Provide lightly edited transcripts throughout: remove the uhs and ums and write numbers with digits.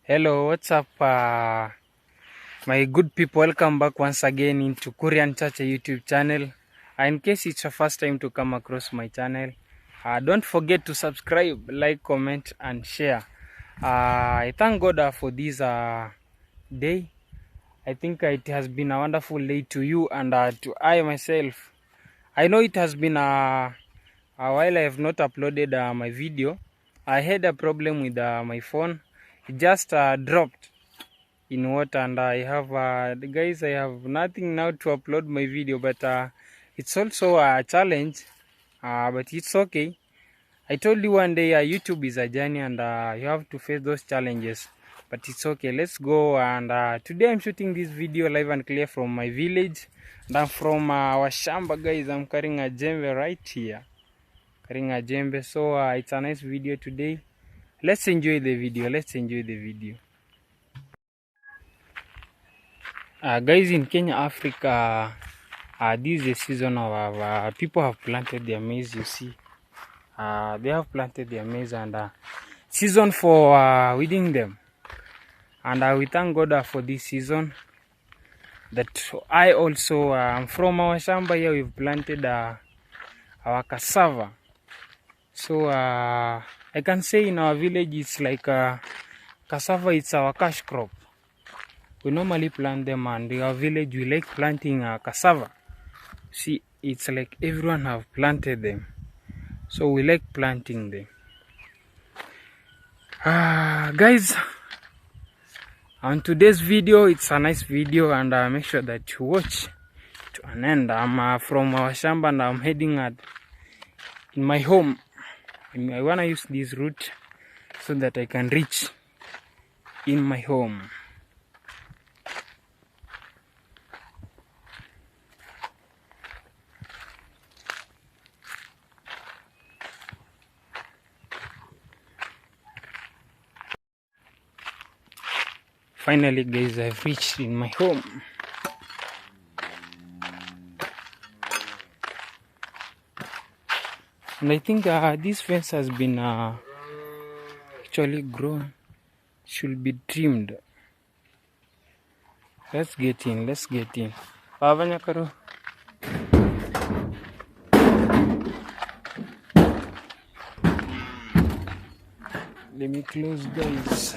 Hello, what's up, my good people? Welcome back once again into Korean Church YouTube channel. In case it's your first time to come across my channel, don't forget to subscribe, like, comment, and share. I thank God for this day. I think it has been a wonderful day to you and to I myself. I know it has been a while I have not uploaded my video. I had a problem with my phone. It just dropped in water, and I have guys, I have nothing now to upload my video, but it's also a challenge, but it's okay. I told you one day YouTube is a journey, and you have to face those challenges, but it's okay. Let's go. And today I'm shooting this video live and clear from my village, and I'm from our shamba, guys. I'm carrying a jembe right here, carrying a jembe. So it's a nice video today. Let's enjoy the video. Guys, in Kenya, Africa, this is a season of people have planted their maize. You see, they have planted their maize, and season for weeding them. And we thank God for this season. That I also from our shamba here, we've planted our cassava. So I can say in our village it's like cassava. It's our cash crop. We normally plant them, and in our village we like planting cassava. See, it's like everyone have planted them, so we like planting them. Guys, on today's video, it's a nice video, and make sure that you watch to an end. I'm from our shamba, and I'm heading in my home. I want to use this route so that I can reach in my home. Finally, guys, I've reached in my home. And I think this fence has been actually grown. Should be trimmed. Let's get in. Baba Nyakaro. Let me close, guys.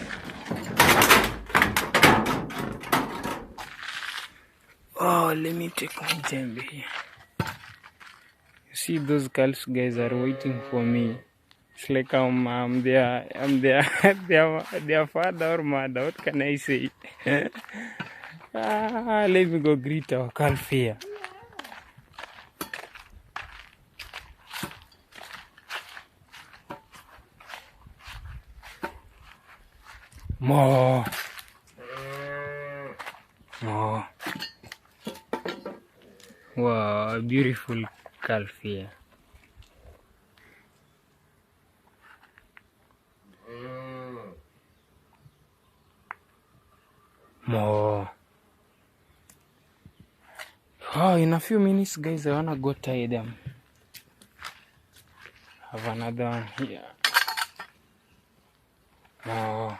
Oh, let me take my jembe here. You see, those cows, guys, are waiting for me. It's like I'm their their father or mother. What can I say? Let me go greet our calf here. More. Wow, beautiful calf here. More. Oh, in a few minutes, guys, I wanna go tie them. Have another one here. More.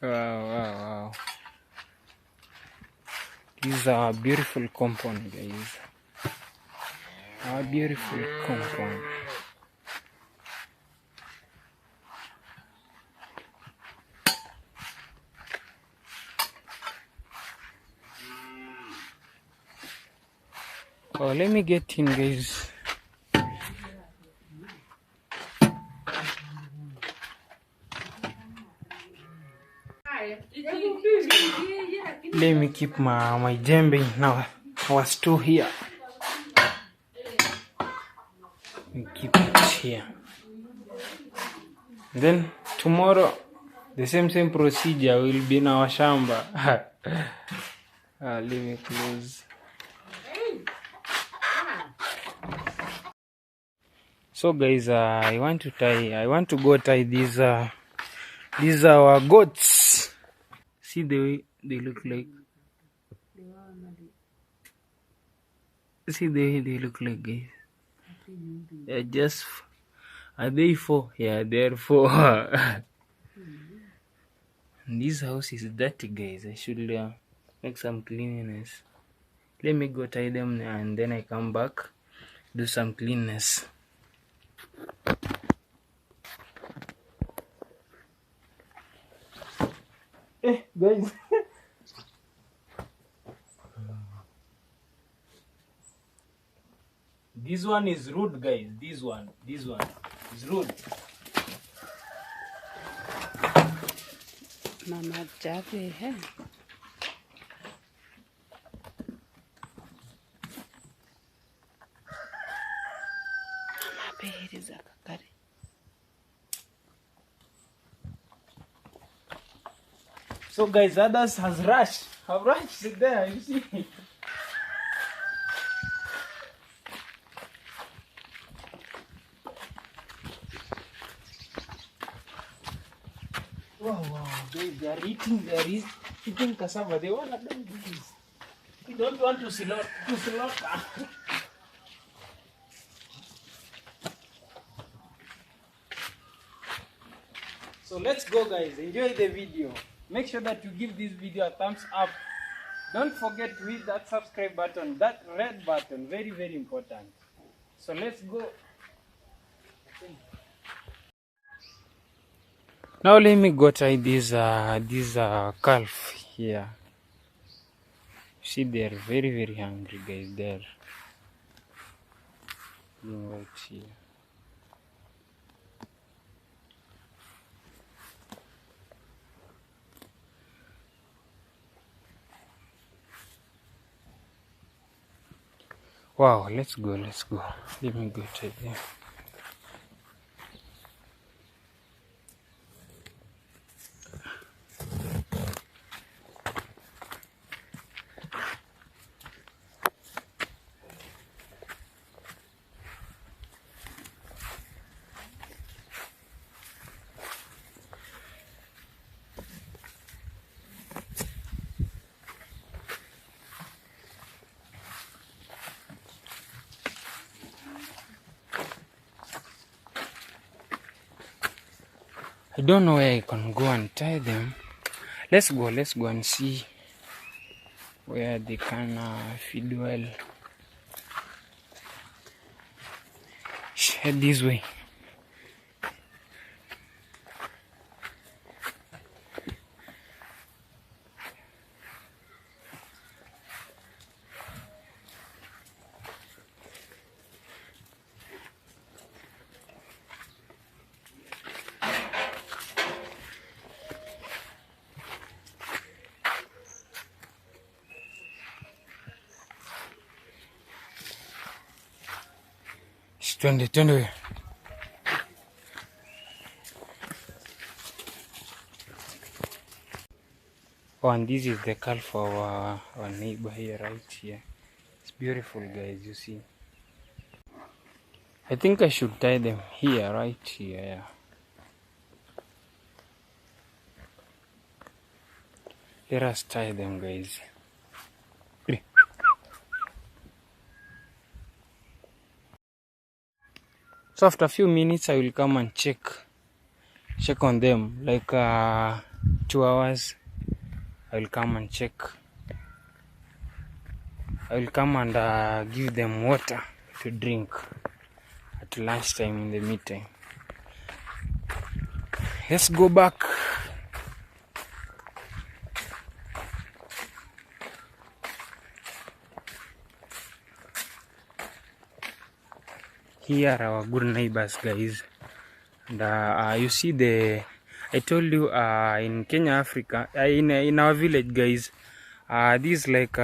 Wow. This is our beautiful compound, guys. Our beautiful compound. Oh, let me get in, guys. Let me keep my jembe now. Our store here. We keep it here. Then tomorrow, the same procedure will be in our shamba. Let me close. So, guys, I want to go tie these our goats. See the way they look like. See the way they look like, guys. They're just, are they 4? Yeah, they're 4. This house is dirty, guys. I should make some cleanliness. Let me go tie them and then I come back, do some cleanness. Guys. This one is rude, guys. This one is rude. Mama Jabe, hey. Mama Behiri Zakakari. So guys, others have rushed there, you see. Wow, guys, they are eating cassava. They want to do this. We don't want to slaughter. So let's go, guys. Enjoy the video. Make sure that you give this video a thumbs up. Don't forget to hit that subscribe button, that red button, very, very important. So let's go. Now let me go tie this calf here. See, they're very, very hungry, guys. They're right here. Wow, let's go. Let me go to them. I don't know where I can go and tie them. Let's go and see where they can feed well. Head this way. Twende. Oh, and this is the calf of our neighbor here, right here. It's beautiful, guys, you see. I think I should tie them here, right here. Yeah. Let us tie them, guys. So after a few minutes, I will come and check on them. Like 2 hours, I will come and check. I will come and give them water to drink at lunchtime in the meantime. Let's go back. Here are our good neighbors, guys. And you see I told you in Kenya, Africa, in our village, guys, these like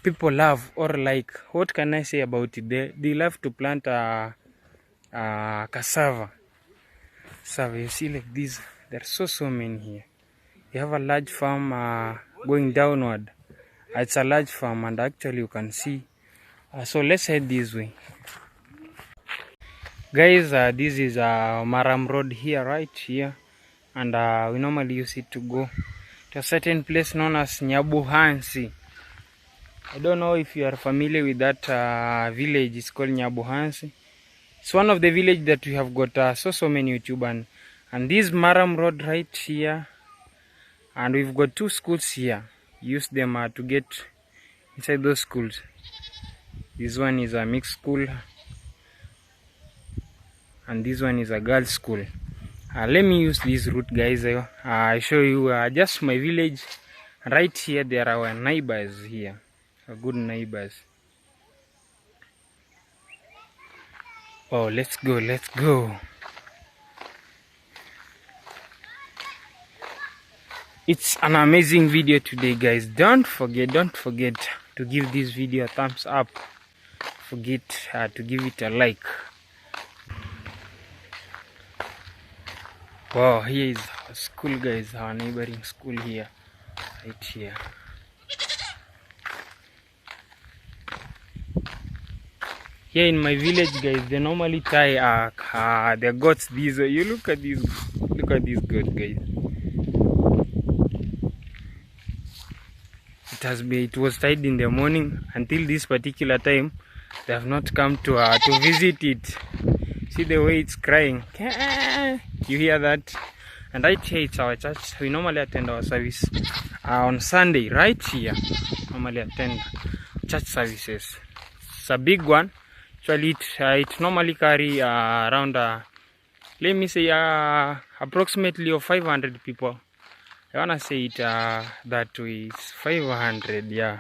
people love, or like, what can I say about it? They love to plant cassava. So you see, like this, there's so many here. You have a large farm going downward. It's a large farm, and actually you can see. So let's head this way. Guys, this is Maram Road here, right here, and we normally use it to go to a certain place known as Nyabirongo. I don't know if you are familiar with that village. It's called Nyabirongo. It's one of the village that we have got so many YouTube, and this Maram Road right here, and we've got 2 schools here. Use them to get inside those schools. This one is a mixed school, and this one is a girls school. Let me use this route, guys. I show you just my village. Right here there are our neighbors here, good neighbors. Oh, let's go, let's go. It's an amazing video today, guys. Don't forget to give this video a thumbs up. Forget to give it a like. Wow, here is our school, guys, our neighboring school here, right here. Here in my village, guys, they normally tie their goats. These, you look at this goat, guys. It was tied in the morning. Until this particular time, they have not come to visit it. See the way it's crying. You hear that? And right here it's our church. We normally attend our service on Sunday, right here. Normally attend church services. It's a big one. Actually, it normally carry around, let me say, approximately of 500 people. I wanna say it that way. It's 500, yeah.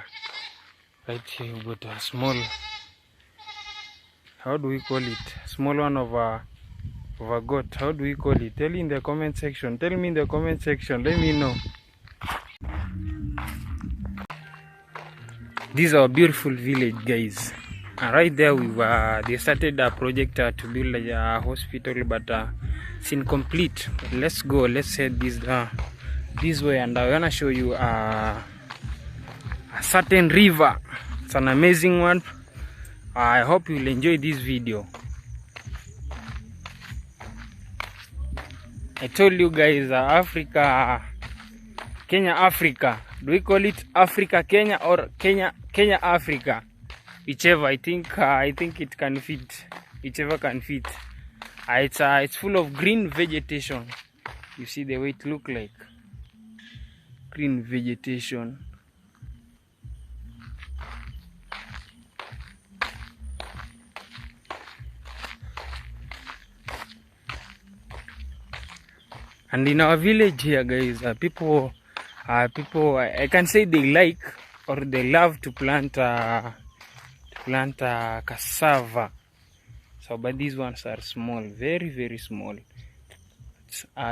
Right here we got a small, how do we call it? Small one of a goat. How do we call it? Tell me in the comment section. Tell me in the comment section. Let me know. This is our beautiful village, guys. And right there, they started a project to build a hospital, but it's incomplete. But let's go. Let's head this way, and I wanna show you a certain river. It's an amazing one. I hope you'll enjoy this video. I told you guys, Africa, Kenya, Africa. Do we call it Africa, Kenya, or Kenya, Africa? Whichever. I think it can fit. Whichever can fit. It's full of green vegetation. You see the way it look like. Green vegetation. And in our village here, guys, people, I can say they like or they love to plant cassava. So, but these ones are small, very, very small.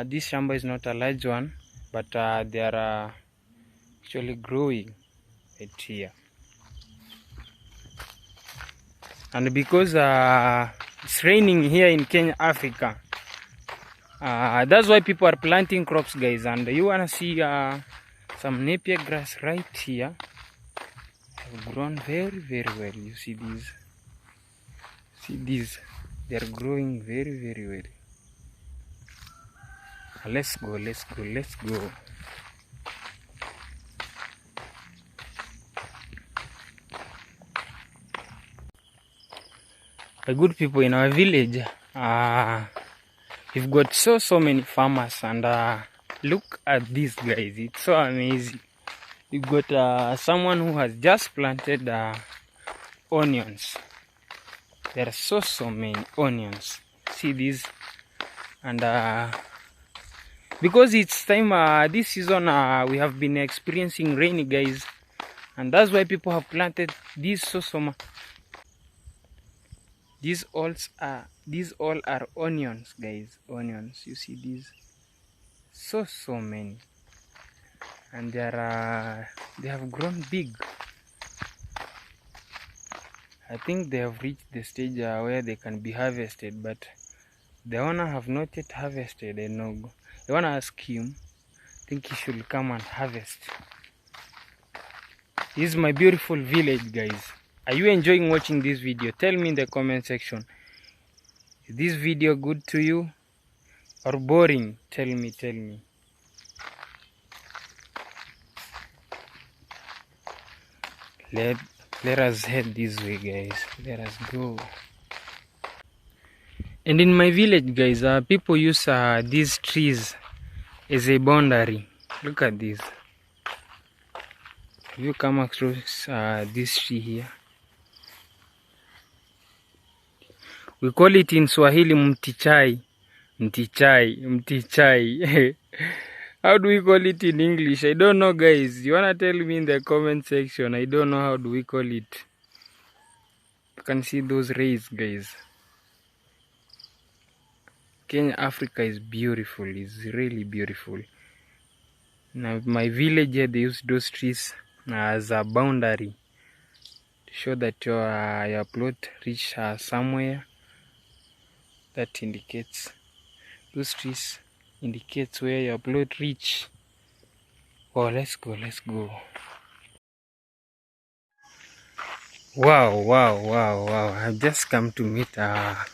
This shamba is not a large one, but they are actually growing right here. And because it's raining here in Kenya, Africa, that's why people are planting crops, guys. And you wanna see some napier grass right here. Have grown very, very well. You see these? See these? They are growing very, very well. Let's go, let's go, let's go. The good people in our village, we've got so many farmers, and look at this, guys. It's so amazing. We've got someone who has just planted onions. There are so many onions. See these? And because it's time, this season, we have been experiencing rain, guys, and that's why people have planted these so much. These all are onions, guys. Onions. You see these? So many, and they have grown big. I think they have reached the stage where they can be harvested, but the owner have not yet harvested. I want to ask him. I think he should come and harvest. This is my beautiful village, guys. Are you enjoying watching this video? Tell me in the comment section. Is this video good to you or boring? Tell me. Let us head this way, guys. Let us go. And in my village, guys, people use these trees as a boundary. Look at this. Have you come across this tree here? We call it in Swahili mtichai. Mtichai. Mtichai. How do we call it in English? I don't know, guys. You wanna tell me in the comment section? I don't know how do we call it. You can see those rays, guys. Kenya, Africa is beautiful. It's really beautiful. Now, my village here, they use those trees as a boundary to show that your plot reach somewhere. That indicates, those trees indicates where your plot reach. Oh, let's go, let's go. Wow, wow, wow, wow. I've just come to meet I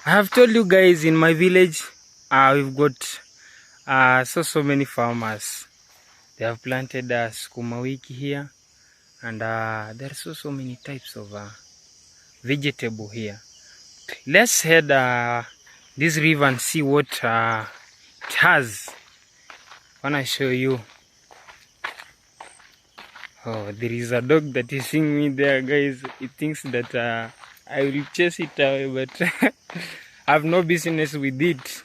have told you guys, in my village we've got so many farmers. They have planted sukuma wiki here, and there's so many types of vegetable here. Let's head this river and see what it has. I wanna show you. Oh, there is a dog that is seeing me there, guys. It thinks that I will chase it away, but I have no business with it.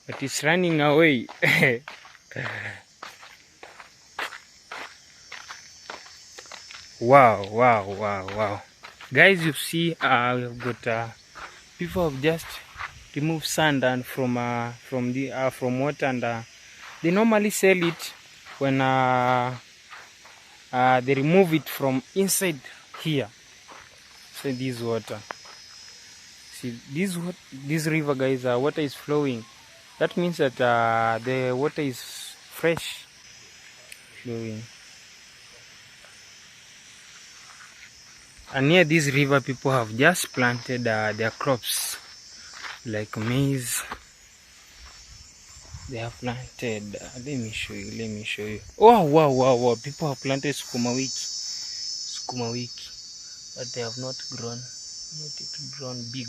But it's running away. Wow, wow, wow, wow. Guys, you see, we've got people have just removed sand and from water, and they normally sell it when they remove it from inside here. So this water. See this river, guys, water is flowing. That means that the water is fresh flowing. And near this river, people have just planted their crops like maize. They have planted, let me show you. Oh, wow, wow, wow. People have planted sukuma wiki, but they have not grown, not yet grown big.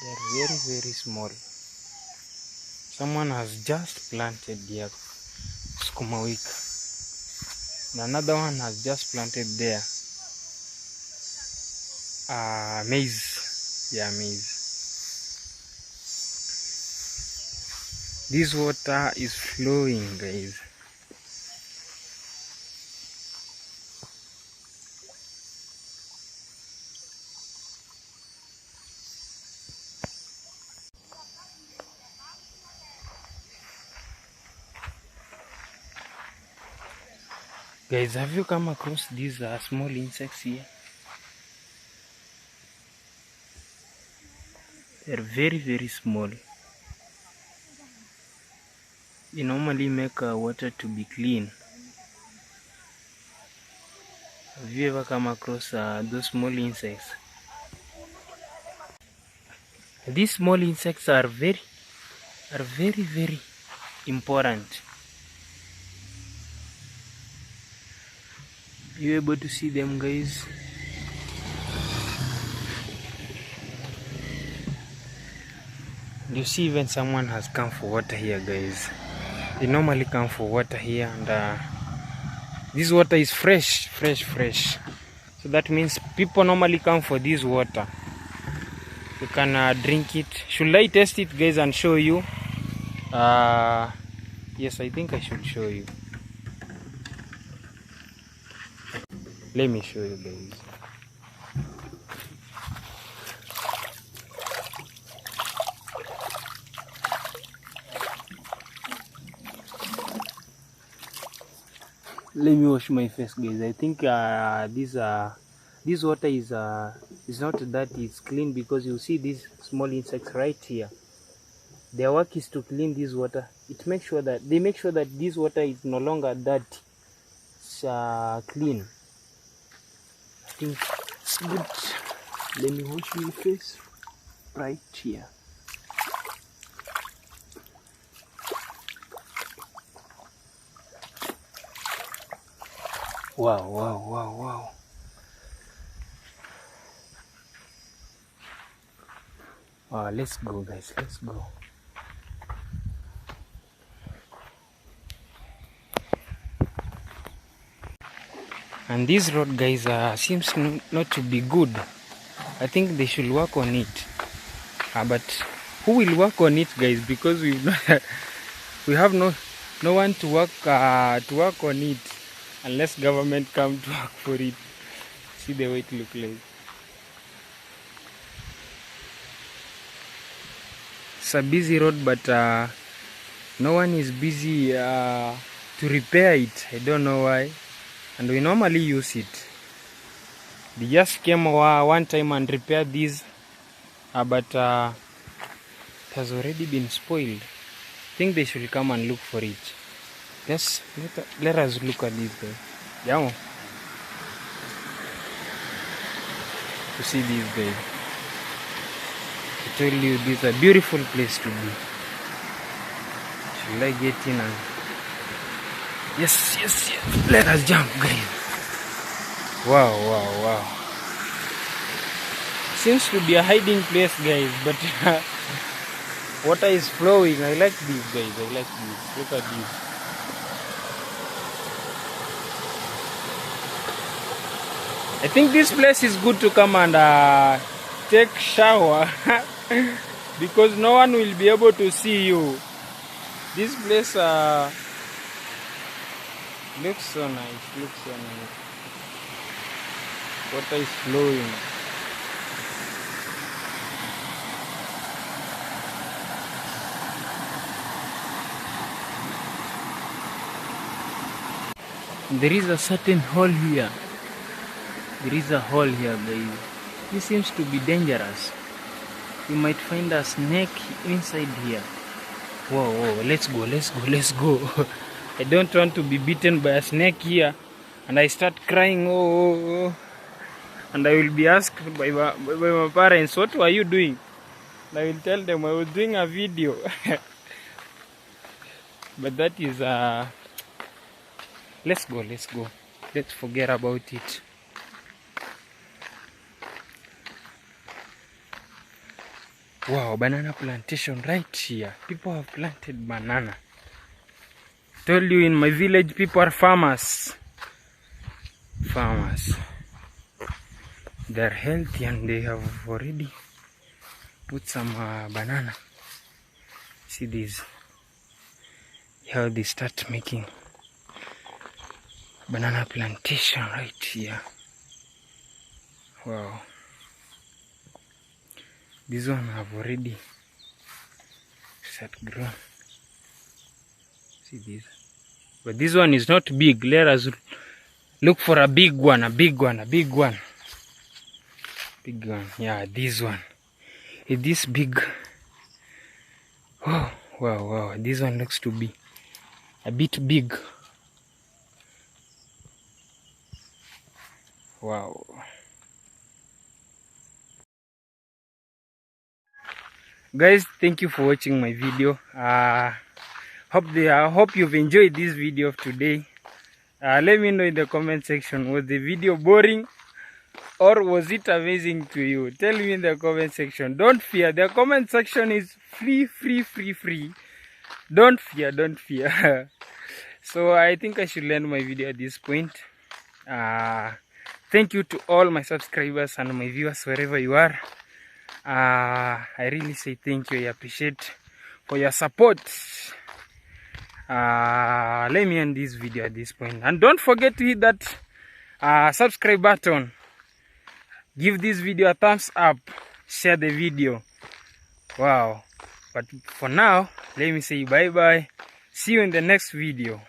They are very, very small. Someone has just planted their sukuma wiki, and another one has just planted their maize. Yeah, maize. This water is flowing, guys. Guys, have you come across these small insects here? They're very, very small. They normally make water to be clean. Have you ever come across those small insects? These small insects are very, very important. You able to see them, guys? You see, even someone has come for water here, guys. They normally come for water here, and this water is fresh. So that means people normally come for this water. You can drink it. Should I test it, guys, and show you? Yes, I think I should show you. Let me show you, guys. Let me wash my face, guys. I think this water is not dirty. It's clean, because you see these small insects right here. Their work is to clean this water. They make sure that this water is no longer dirty. It's clean. I think it's good. Let me wash my face right here. Wow. Let's go, guys. Let's go. And this road, guys, seems not to be good. I think they should work on it. But who will work on it, guys? Because we have no one to work on it, unless government come to work for it. See the way it look like. It's a busy road, but no one is busy to repair it. I don't know why. And we normally use it. They just came one time and repaired this, but it has already been spoiled. I think they should come and look for it. Yes, let us look at this guy. Yeah. To see this guy. I told you this is a beautiful place to be. Should I get in and... Yes. Let us jump, guys. Wow. Seems to be a hiding place, guys, but water is flowing. I like this, guys. I like this. Look at this. I think this place is good to come and take shower because no one will be able to see you. This place looks so nice. Water is flowing. There is a certain hole here. There is a hole here, guys. This seems to be dangerous. You might find a snake inside here. Whoa, let's go. I don't want to be bitten by a snake here and I start crying, oh. And I will be asked by my parents, what were you doing? And I will tell them I was doing a video. But that is let's go. Let's forget about it. Wow, banana plantation right here. People have planted banana. Told you in my village people are farmers. They're healthy and they have already put some banana. See this, how they start making banana plantation right here. Wow, this one have already start grown. See this, but this one is not big. Let us look for a big one. Yeah, this one. Is this big? Oh, wow. This one looks to be a bit big. Wow. Guys, thank you for watching my video. Hope you've enjoyed this video of today. Let me know in the comment section, was the video boring or was it amazing to you? Tell me in the comment section. Don't fear, the comment section is free. Don't fear. So I think I should end my video at this point. Thank you to all my subscribers and my viewers wherever you are. I really say thank you. I appreciate for your support. Let me end this video at this point, and don't forget to hit that subscribe button. Give this video a thumbs up, share the video. Wow, but for now let me say bye bye. See you in the next video.